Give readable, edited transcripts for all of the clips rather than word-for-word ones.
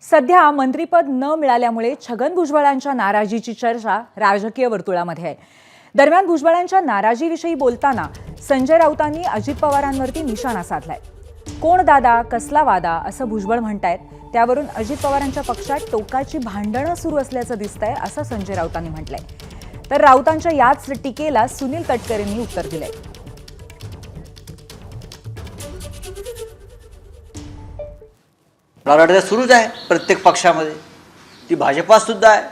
सध्या मंत्रिपद न मिळाल्यामुळे छगन भुजबळांच्या नाराजीची चर्चा राजकीय वर्तुळामध्ये आहे। दरम्यान भुजबळांच्या नाराजीविषयी बोलताना संजय राऊतांनी अजित पवारांवरती निशाणा साधलाय। कोण दादा कसला वादा असं भुजबळ म्हणतायत, त्यावरून अजित पवारांच्या पक्षात टोकाची भांडणं सुरू असल्याचं दिसतंय असं संजय राऊतांनी म्हटलंय। तर राऊतांच्या याच टीकेला सुनील तटकरेंनी उत्तर दिलंय। लढाई सुरूच आहे प्रत्येक पक्षामध्ये, ती भाजपात सुद्धा आहे,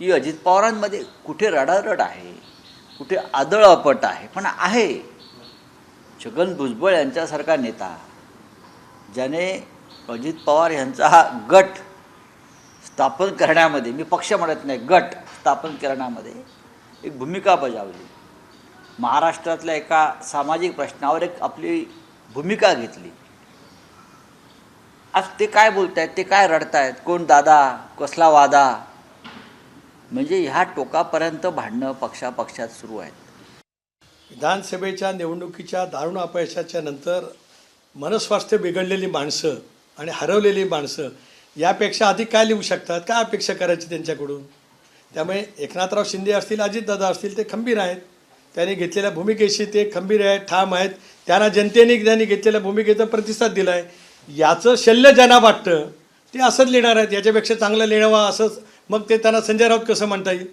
ती अजित पवारांमध्ये कुठे रडारड आहे, कुठे आदळअपट आहे, पण आहे। छगन भुजबळ यांच्यासारखा नेता ज्याने अजित पवार यांचा हा गट स्थापन करण्यामध्ये, मी पक्ष म्हणत नाही, गट स्थापन करण्यामध्ये एक भूमिका बजावली, महाराष्ट्रातल्या एका सामाजिक प्रश्नावर एक आपली भूमिका घेतली। आज ते काय बोलतायत, ते काय रडतायत, कोण दादा कसला वादा, म्हणजे ह्या टोकापर्यंत भांडणं पक्षात सुरू आहेत। विधानसभेच्या निवडणुकीच्या दारुण अपयशाच्या नंतर मनस्वास्थ्य बिघडलेली माणसं आणि हरवलेली माणसं यापेक्षा अधिक काय लिहू शकतात, काय अपेक्षा करायची त्यांच्याकडून। त्यामुळे एकनाथराव शिंदे असतील, अजितदादा असतील, ते खंबीर आहेत, त्यांनी घेतलेल्या भूमिकेशी ते खंबीर आहेत, ठाम आहेत। त्यांना जनतेने त्यांनी घेतलेल्या भूमिकेचा प्रतिसाद दिला आहे, याचं शल्य ज्यांना वाटतं ते असंच लिहिणार आहेत, याच्यापेक्षा चांगलं लिहावं असंच, मग ते त्यांना संजय राऊत कसं म्हणता येईल।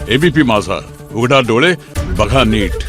एबीपी माझा, उघडा डोळे बघा नीट।